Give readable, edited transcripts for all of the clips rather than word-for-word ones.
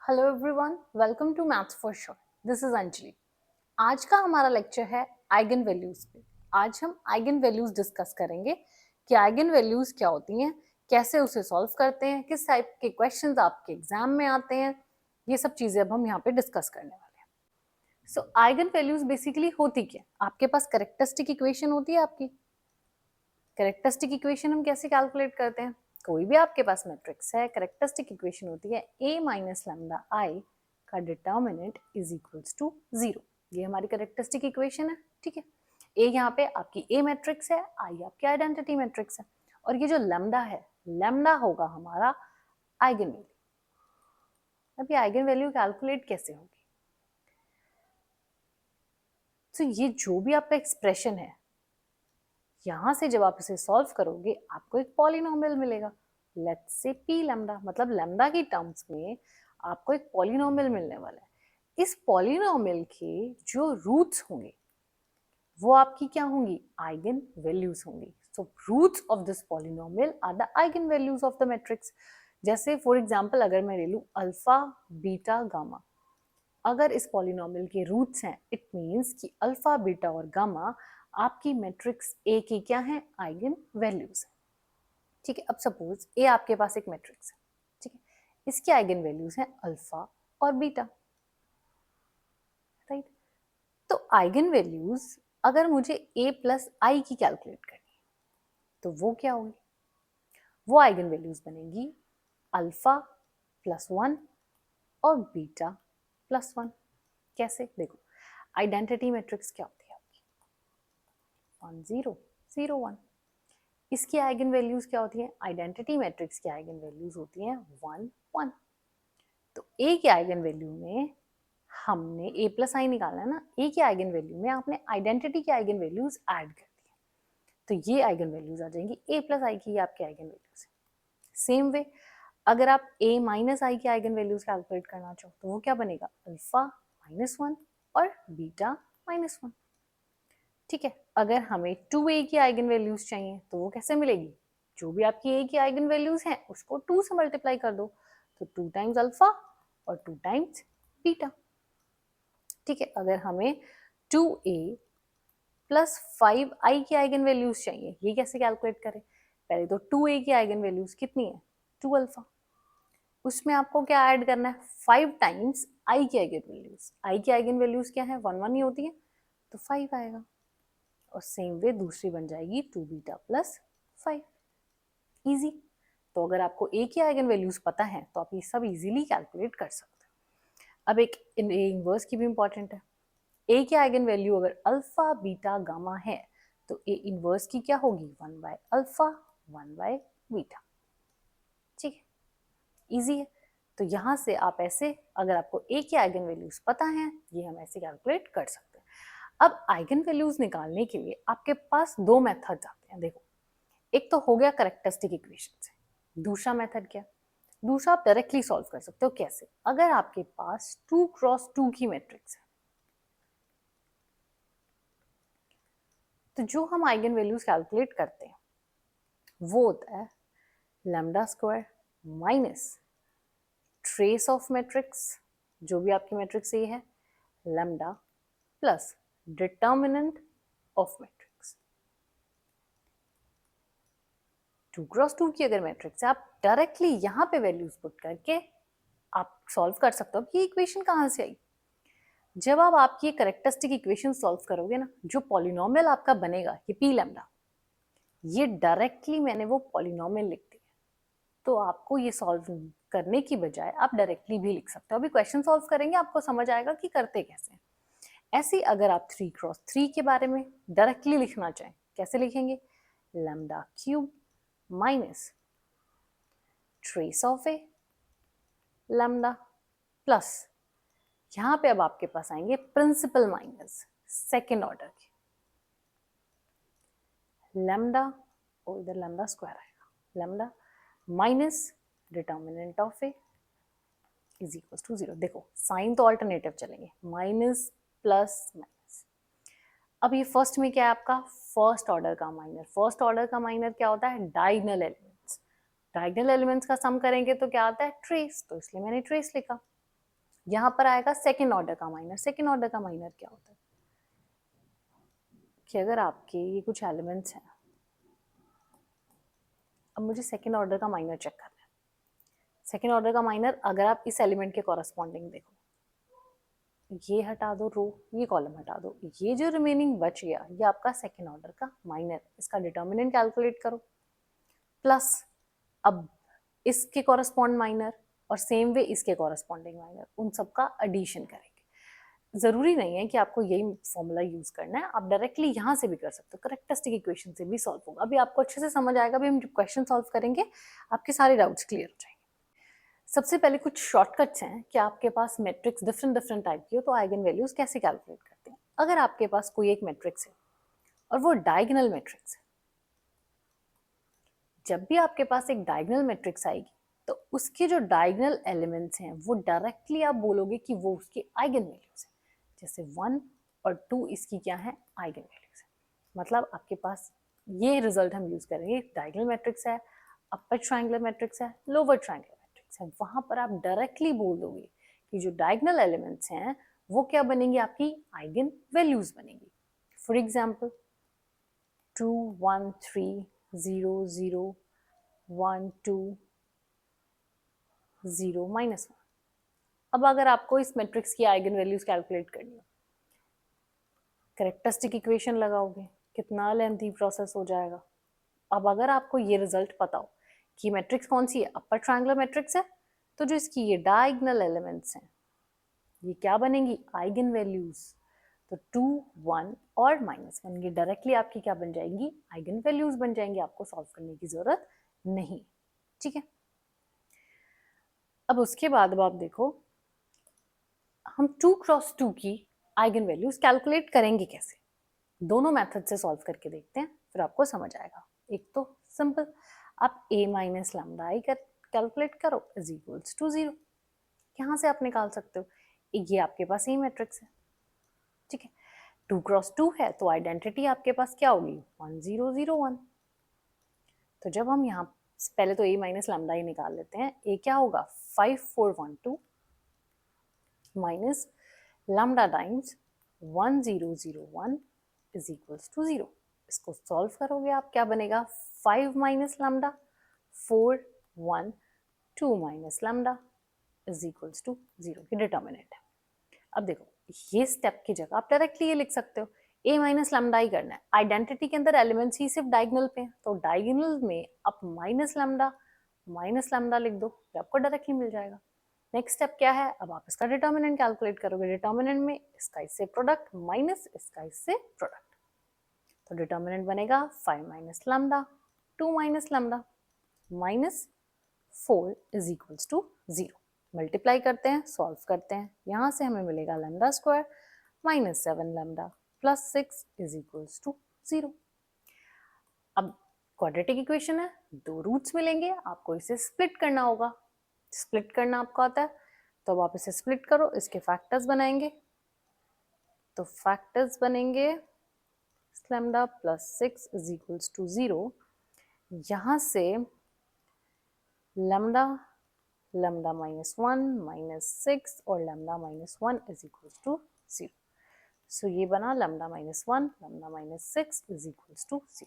Hello everyone, welcome to maths for sure. This is Anjali. आज का हमारा लेक्चर है आइगन वैल्यूज पे। आज हम आइगन वैल्यूज डिस्कस करेंगे कि आइगन वैल्यूज क्या होती हैं, कैसे उसे सॉल्व करते हैं, किस टाइप के क्वेश्चंस आपके एग्जाम में आते हैं। ये सब चीजें अब हम यहाँ पे डिस्कस करने वाले हैं। सो आइगन वैल्यूज बेसिकली होती क्या? आपके पास कैरेक्टरिस्टिक इक्वेशन होती है। आपकी कैरेक्टरिस्टिक इक्वेशन हम कैसे कैलकुलेट करते हैं? कोई भी आपके पास मैट्रिक्स है, कैरेक्टरिस्टिक इक्वेशन होती है a माइनस लैम्डा आई का डिटर्मिनेंट इज इक्वल्स टू 0। ये हमारी कैरेक्टरिस्टिक इक्वेशन है। ठीक है, a यहाँ पे आपकी a मैट्रिक्स है, i आपकी आइडेंटिटी मैट्रिक्स है, और ये जो लैम्डा है, लैम्डा होगा हमारा आइगन वैल्यू। अब ये आइगन वैल्यू कैलकुलेट कैसे होगी? तो ये जो भी आपका एक्सप्रेशन है, यहां से जब आप इसे सॉल्व करोगे आपको एक पॉलिनोमियल मिलेगा। लेट्स से पी लैम्डा, मतलब लैम्डा की टर्म्स में आपको एक पॉलिनोमियल मिलने वाला है। इस पॉलिनोमियल के जो रूट्स होंगे वो आपकी क्या होंगी? आइगन वैल्यूज होंगी। So roots of this polynomial are the eigen values of the matrix. जैसे फॉर एग्जांपल अगर मैं ले लूं अल्फा बीटा गामा, अगर इस पॉलिनोमियल के रूट्स हैं, इट मींस कि अल्फा बीटा और गामा आपकी मैट्रिक्स ए की क्या है? आइगन वैल्यूज है। ठीक है, अब सपोज ए आपके पास एक मैट्रिक्स है। ठीक है, इसकी आइगन वैल्यूज हैं अल्फा और बीटा, राइट? तो आइगन वैल्यूज अगर मुझे ए प्लस आई की कैलकुलेट करनी है तो वो क्या होगी? वो आइगन वैल्यूज बनेगी अल्फा प्लस वन और बीटा प्लस वन। कैसे? देखो, आइडेंटिटी मैट्रिक्स क्या होती है आपकी? 1 0 0 1। इसकी आइगन वैल्यूज क्या होती है? आइडेंटिटी मैट्रिक्स की आइगन वैल्यूज होती हैं 1 1। तो ए की आइगन वैल्यू में हमने ए प्लस आई निकालना है ना, ए की आइगन वैल्यू में आपने आइडेंटिटी की आइगन वैल्यूज ऐड कर दी है, तो ये आइगन वैल्यूज आ जाएंगी ए प्लस आई की, आपकी आइगन वैल्यूज है। सेम वे अगर आप ए माइनस आई की आइगन वैल्यूज कैलकुलेट करना चाहो तो वो क्या बनेगा? अल्फा माइनस वन और बीटा माइनस वन। ठीक है, अगर हमें 2a की आइगन वैल्यूज चाहिए तो वो कैसे मिलेगी? जो भी आपकी a की आइगन वैल्यूज हैं उसको 2 से मल्टीप्लाई कर दो, तो 2 टाइम्स अल्फा और 2 टाइम्स बीटा। ठीक है, अगर हमें 2a प्लस 5i की आइगन वैल्यूज चाहिए, ये कैसे कैलकुलेट करें? पहले तो 2a की आइगन वैल्यूज कितनी है? 2 अल्फा। उसमें आपको क्या ऐड करना है? 5 टाइम्स i की आइगन वैल्यूज। i की आइगन वैल्यूज क्या है? 1 1 ही होती है, तो 5 आएगा। और सेम वे दूसरी बन जाएगी 2 बीटा प्लस 5। इजी। तो अगर आपको ए की आइगन वैल्यूज पता है तो आप ये सब इजीली कैलकुलेट कर सकते हैं। अब एक इनवर्स की भी इंपॉर्टेंट है। ए की आइगन वैल्यू अगर अल्फा बीटा गामा है तो ए इनवर्स की क्या होगी? 1 बाय अल्फा 1 बाय बीटा। ठीक है, इजी है। तो यहां से आप ऐसे, अगर आपको ए की आइगन वैल्यूज पता है, ये हम ऐसे कैलकुलेट कर सकते हैं। अब आइगन वैल्यूज निकालने के लिए आपके पास दो मेथड्स आते हैं। देखो, एक तो हो गया कैरेक्टरिस्टिक इक्वेशन से, दूसरा मेथड क्या? दूसरा आप डायरेक्टली सॉल्व कर सकते हो। कैसे? अगर आपके पास 2 क्रॉस 2 की मैट्रिक्स है तो जो हम आइगन वैल्यूज कैलकुलेट करते हैं वो होता है lambda square minus trace of matrix, जो भी आपकी मैट्रिक्स ये है, lambda plus determinant of matrix. 2 cross 2 की अगर मैट्रिक्स है, आप डायरेक्टली यहाँ पे वैल्यूज पुट करके आप सॉल्व कर सकते हो कि इक्वेशन कहाँ से आई। जब आप आपकी कैरेक्टरिस्टिक इक्वेशन सॉल्व करोगे ना, जो पॉलिनोमियल आपका बनेगा ये पी लैम्डा, ये डायरेक्टली मैंने वो पॉलिनोमियल लिख दिया, तो आपको ये सॉल्व करने की बजाय आप डायरेक्टली भी लिख सकते हो। अभी क्वेश्चन सॉल्व करेंगे आपको समझ आएगा कि करते कैसे हैं। ऐसे अगर आप 3 क्रॉस 3 के बारे में डायरेक्टली लिखना चाहें, कैसे लिखेंगे? Lambda cube minus trace of A lambda plus, यहां पे अब आपके पास आएंगे प्रिंसिपल माइनस सेकेंड ऑर्डर के लैम्डा, और इधर लैम्डा स्क्वायर आएगा, lambda minus determinant of A is equal to 0। देखो साइन तो अल्टरनेटिव चलेंगे, माइनस प्लस माइनस। अब ये फर्स्ट में क्या है आपका? फर्स्ट ऑर्डर का माइनर। फर्स्ट ऑर्डर का माइनर क्या होता है? Diagonal elements. डायगोनल एलिमेंट्स का सम करेंगे तो क्या आता है? ट्रेस, तो इसलिए मैंने ट्रेस लिखा। यहाँ पर आएगा सेकेंड ऑर्डर का माइनर। सेकेंड ऑर्डर का माइनर क्या होता है कि अगर आपके ये कुछ एलिमेंट्स हैं, अब मुझे सेकेंड ऑर्डर का माइनर चेक करना है। सेकेंड ऑर्डर का माइनर अगर आप इस एलिमेंट के कॉरस्पॉन्डिंग देखो, ये हटा दो रो, ये कॉलम हटा दो, ये जो रिमेनिंग बच गया ये आपका सेकेंड ऑर्डर का माइनर। इसका डिटर्मिनेंट कैलकुलेट करो, प्लस अब इसके कॉरस्पॉन्ड माइनर और सेम वे इसके कॉरस्पॉन्डिंग माइनर, उन सबका एडिशन करेंगे। जरूरी नहीं है कि आपको यही फॉर्मूला यूज करना है, आप डायरेक्टली यहाँ से भी कर सकते हो, करेक्टरिस्टिक इक्वेशन से भी सॉल्व होगा। अभी आपको अच्छे से समझ आएगा, अभी हम जब क्वेश्चन सॉल्व करेंगे आपके सारे डाउट्स क्लियर हो जाएंगे। सबसे पहले कुछ शॉर्टकट्स हैं कि आपके पास मैट्रिक्स डिफरेंट डिफरेंट टाइप की हो तो आइगन वैल्यूज कैसे कैलकुलेट करते हैं। अगर आपके पास कोई एक मैट्रिक्स है और वो डायगोनल मैट्रिक्स है, जब भी आपके पास एक डायगोनल मैट्रिक्स आएगी तो उसके जो डायगोनल एलिमेंट्स हैं वो डायरेक्टली आप बोलोगे कि वो उसकी आइगन वैल्यूज है। जैसे 1 और 2 इसकी क्या है, आइगन वैल्यूज है। मतलब आपके पास ये रिजल्ट हम यूज करेंगे, डायगोनल मैट्रिक्स है, अपर ट्रायंगुलर मैट्रिक्स है, लोअर ट्रायंगुलर मैट्रिक्स है, वहां पर आप डायरेक्टली बोल दोगे कि जो डायगोनल एलिमेंट्स हैं वो क्या बनेंगे, आपकी आइगन वैल्यूज बनेंगी। For example 2 1 3 0 0 1 2 0 -1। अब अगर आपको इस मैट्रिक्स की आइगन वैल्यूज कैलकुलेट करनी है, करेक्टरिस्टिक इक्वेशन लगाओगे, कितना लेंथी प्रोसेस हो जाएगा। अब अगर आपको ये रिजल्ट पता हो कि मैट्रिक्स कौन सी है, अपर ट्रायंगुलर मैट्रिक्स है, तो जो इसकी ये डायगोनल एलिमेंट्स हैं ये क्या बनेंगी, आइगन वैल्यूज। तो 2 1 और -1 ये डायरेक्टली आपकी क्या बन जाएंगी, आइगन वैल्यूज बन जाएंगी, आपको सॉल्व करने की जरूरत नहीं। ठीक है, अब उसके बाद अब आप देखो हम 2 क्रॉस 2 की आइगन वैल्यूज कैलकुलेट करेंगे कैसे। दोनों मेथड से सॉल्व करके देखते हैं, फिर आपको समझ आएगा। एक तो सिंपल, आप a minus lambda I calculate करो इज इक्वल्स टू 0। यहाँ से आप निकाल सकते हो, ये आपके पास ए मैट्रिक्स है। ठीक है, 2 क्रॉस 2 है तो आइडेंटिटी आपके पास क्या होगी, 1 0 0 1। तो जब हम यहाँ पहले तो a माइनस लैम्डा ही निकाल लेते हैं, a क्या होगा 5 4 1 2 minus lambda times 1 0 0 1 is equals to 0। इसको सॉल्व करोगे आप, क्या बनेगा 5 minus lambda 4 1 2 minus lambda is equals to 0 की डिटर्मिनेंट है। अब देखो ये स्टेप की जगह आप डायरेक्टली ये लिख सकते हो, a माइनस लैम्डा ही करना है। आइडेंटिटी के अंदर एलिमेंट्स ही सिर्फ डायगोनल पे हैं, तो डायगोनल में आप माइनस लैम्डा लिख दो, तो आपको डायरेक्टली मिल जाएगा। नेक्स्ट स्टेप क्या है, अब आप इसका डिटर्मिनेंट कैलकुलेट करोगे। डिटर्मिनेंट में इसका इससे प्रोडक्ट माइनस इसका इससे प्रोडक्ट, तो डिटर्मिनेंट बनेगा 5 minus lambda 2 minus lambda minus 4 is equals to 0। Multiply करते हैं, सॉल्व करते हैं, यहाँ से हमें मिलेगा lambda square minus 7 lambda plus 6 is equals to 0। अब क्वाड्रेटिक इक्वेशन है, दो रूट्स मिलेंगे, आपको इसे स्प्लिट करना होगा। स्प्लिट करना आपको आता है तो अब आप इसे स्प्लिट करो, इसके फैक्टर्स बनाएंगे। तो फैक्टर्स बनेंगे lambda plus 6 is equals to 0। यहाँ से लैम्डा लैम्डा माइनस 1 माइनस 6 और lambda minus 1 is equals to 0। So ये बना lambda minus 1 lambda minus 6 is equals to 0।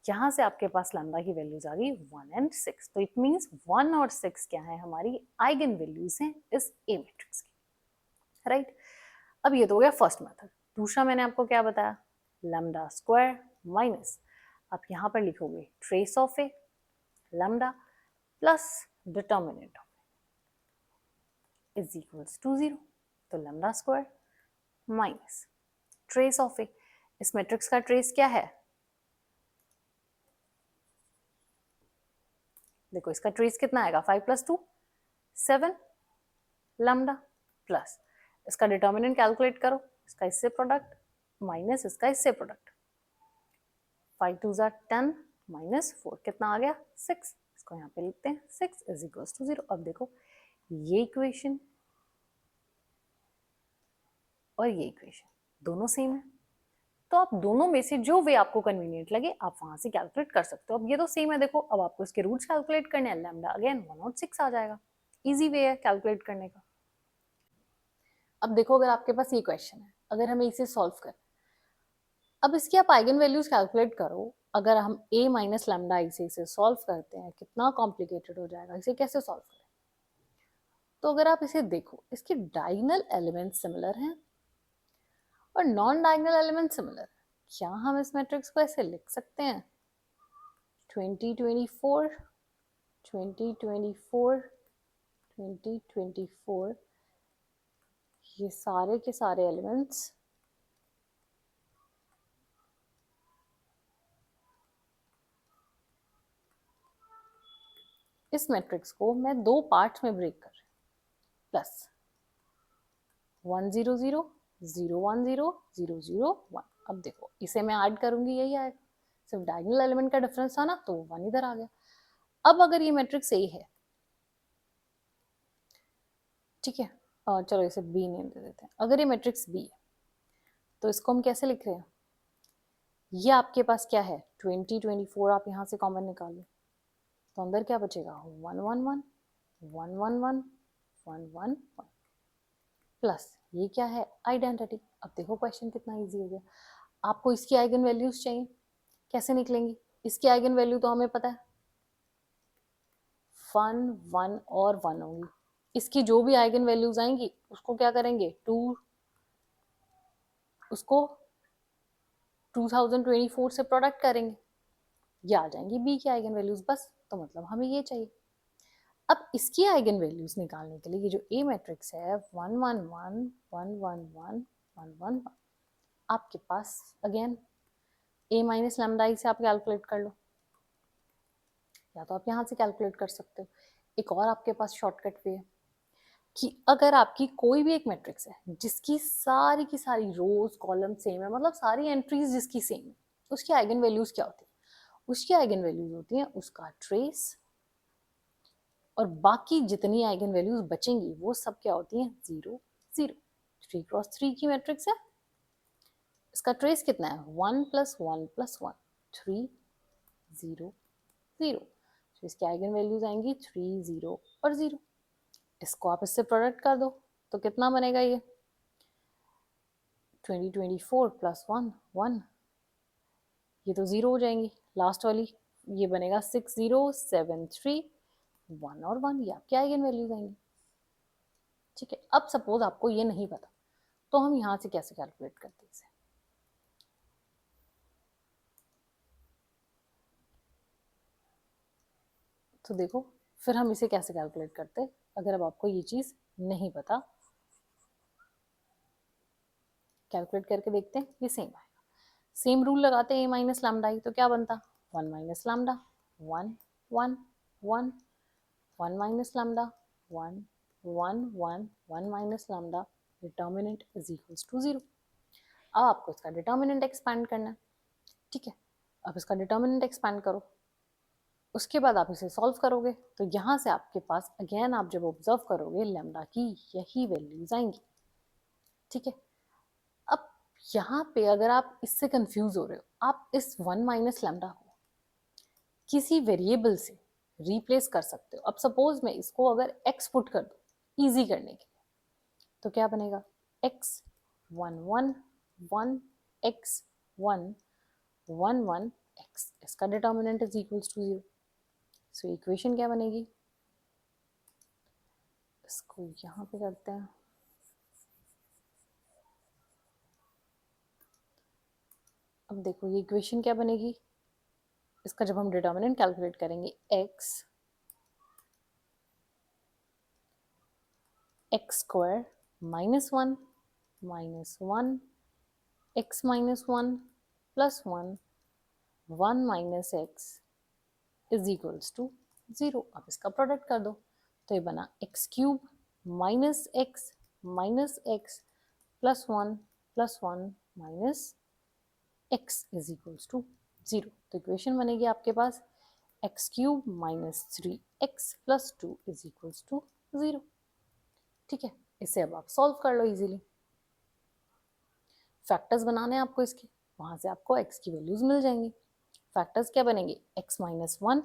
यहाँ से आपके पास लैम्डा की वैल्यूज आ गई 1 एंड 6। तो इट मीन्स 1 और 6 क्या है, हमारी आइगन वैल्यूज हैं इस ए मैट्रिक्स की। राइट, अब ये तो हो गया फर्स्ट मेथड। दूसरा मैंने आपको क्या बताया, लैम्डा स्क्वायर माइनस, आप यहाँ पर लिखोगे trace of A lambda plus determinant of is equals to 0। तो lambda square minus trace of A, इस मैट्रिक्स का ट्रेस क्या है, देखो इसका ट्रेस कितना आएगा 5 प्लस 2 7 लैम्डा प्लस इसका डिटर्मिनेंट कैलकुलेट करो, इसका इससे प्रोडक्ट माइनस इसका इससे प्रोडक्ट, 5 2 10 माइनस 4 कितना आ गया 6। इसको यहाँ पे लिखते हैं 6 इज इक्वल्स टू 0। अब देखो ये इक्वेशन और ये इक्वेशन दोनों सेम है, तो आप दोनों में से जो वे आपको कन्वीनियंट लगे आप वहां से कैलकुलेट कर सकते हो। अब ये तो सेम है, देखो अब आपको इसके रूट्स कैलकुलेट करने हैं, लैम्डा अगेन 1 और 6 आ जाएगा। इजी वे है कैलकुलेट करने का। अब देखो अगर आपके पास ये क्वेश्चन है, अगर हमें इसे सॉल्व करें, अब इसकी आप आइगन वैल्यूज कैलकुलेट करो। अगर हम a माइनस लैम्डा आई से इसे सॉल्व करते हैं, कितना कॉम्प्लिकेटेड हो जाएगा, इसे कैसे सॉल्व करें। तो अगर आप इसे देखो, इसके डायगोनल एलिमेंट सिमिलर हैं और नॉन डायगोनल एलिमेंट सिमिलर है। क्या हम इस मैट्रिक्स को ऐसे लिख सकते हैं 2024 2024 2024, ये सारे के सारे एलिमेंट्स इस मैट्रिक्स को मैं दो पार्ट्स में ब्रेक कर रही हूँ, प्लस 1 0 0 0 1 0 0 0 1। अब देखो इसे मैं ऐड करूंगी, यही आएगा, सिर्फ डायगोनल एलिमेंट का डिफरेंस था ना, तो 1 इधर आ गया। अब अगर ये मैट्रिक्स ए है, ठीक है, चलो इसे बी नेम दे देते हैं। अगर ये मैट्रिक्स बी है तो इसको हम कैसे लिख रहे हैं, ये आपके पास क्या है 2024, आप यहाँ से कॉमन निकालो तो अंदर क्या बचेगा 1 1 1 1 1 1 1 1 1 प्लस ये क्या है आइडेंटिटी। अब देखो क्वेश्चन कितना इजी हो गया। आपको इसकी आइगन वैल्यूज चाहिए, कैसे निकलेंगी, इसकी आइगन वैल्यू तो हमें पता है 1 1 और 1 होंगी। इसकी जो भी आइगन वैल्यूज आएंगी उसको क्या करेंगे 2, उसको 2024 से प्रोडक्ट करेंगे, ये आ जाएंगी बी की आइगन वैल्यूज बस। तो मतलब हमें ये चाहिए। अब इसकी आइगन वैल्यूज निकालने के लिए ये जो ए मैट्रिक्स है 1 1 1 1 1 1 1 1 1, आपके पास अगेन ए माइनस लैम्डा से आप कैलकुलेट कर लो, या तो आप यहाँ से कैलकुलेट कर सकते हो। एक और आपके पास शॉर्टकट वे है कि अगर आपकी कोई भी एक मैट्रिक्स है जिसकी सारी की सारी रोज कॉलम सेम है, मतलब सारी एंट्रीज जिसकी सेम है, उसकी आइगन वैल्यूज क्या होती है, उसकी आइगन वैल्यूज होती है उसका ट्रेस, और बाकी जितनी आइगन वैल्यूज बचेंगी वो सब क्या होती हैं 0 0। 3x3 की मैट्रिक्स है, इसका ट्रेस कितना है 1 + 1 + 1 3 0 0। तो इसकी आइगन वैल्यूज आएंगी 3 0 और 0। इसको आप इससे प्रोडक्ट कर दो तो कितना बनेगा ये 2024 + 1 1, ये तो 0 हो जाएंगी लास्ट वाली, ये बनेगा 6 0 7 3 1 और 1, ये आपकी आइगन वैल्यूज आएंगी। ठीक है, अब सपोज आपको ये नहीं पता तो हम यहाँ से कैसे कैलकुलेट करते हैं इसे। तो देखो फिर हम इसे कैसे कैलकुलेट करते हैं अगर अब आपको ये चीज नहीं पता। कैलकुलेट करके देखते हैं, ये सेम आएगा। सेम रूल लगाते हैं ए माइनस लैम्डा आई, तो क्या बनता 1 minus lambda 1 1 1 1 minus lambda 1 1 1 1 minus lambda, determinant is equals to 0। अब आपको इसका डिटर्मिनेंट एक्सपैंड करना है। ठीक है, अब इसका डिटर्मिनेंट एक्सपैंड करो, उसके बाद आप इसे सॉल्व करोगे तो यहाँ से आपके पास अगेन आप जब ऑब्जर्व करोगे लैम्डा की यही वैल्यूज आएंगी। ठीक है, अब यहाँ पे अगर आप इससे कंफ्यूज हो रहे हो, आप इस 1 माइनस लैम्डा को किसी वेरिएबल से रिप्लेस कर सकते हो। अब सपोज मैं इसको अगर x पुट कर दूं इजी करने के लिए, तो क्या बनेगा x 1 1 1 x 1 1 1 x, इसका determinant is equals to 0। So equation क्या बनेगी, इसको यहाँ पे करते हैं, अब देखो ये इक्वेशन क्या बनेगी, इसका जब हम डिटर्मिनेंट कैलकुलेट करेंगे x square -1 -1 x -1 + 1 1 minus x is equals to 0। अब इसका प्रोडक्ट कर दो तो ये बना x³ -x + 1 + 1 minus x is equals to 0। तो इक्वेशन बनेगी आपके पास x³ -3x + 2 is equals to 0। ठीक है, इसे अब आप सॉल्व कर लो इजीली। फैक्टर्स बनाने हैं आपको इसके, वहां से आपको x की वैल्यूज मिल जाएंगी। फैक्टर्स क्या बनेंगे x -1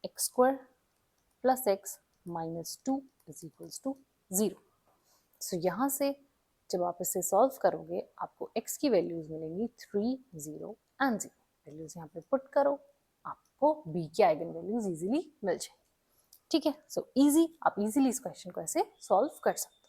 x² + x -2 is equals to 0। So यहाँ से जब आप इसे सॉल्व करोगे आपको x की वैल्यूज मिलेंगी 3, 0 एंड 0। वैल्यूज यहाँ पे पुट करो, आपको b की आइगन वैल्यूज इजीली मिल जाएंगी। ठीक है, सो इजी, आप इजीली इस क्वेश्चन को ऐसे सॉल्व कर सकते हो।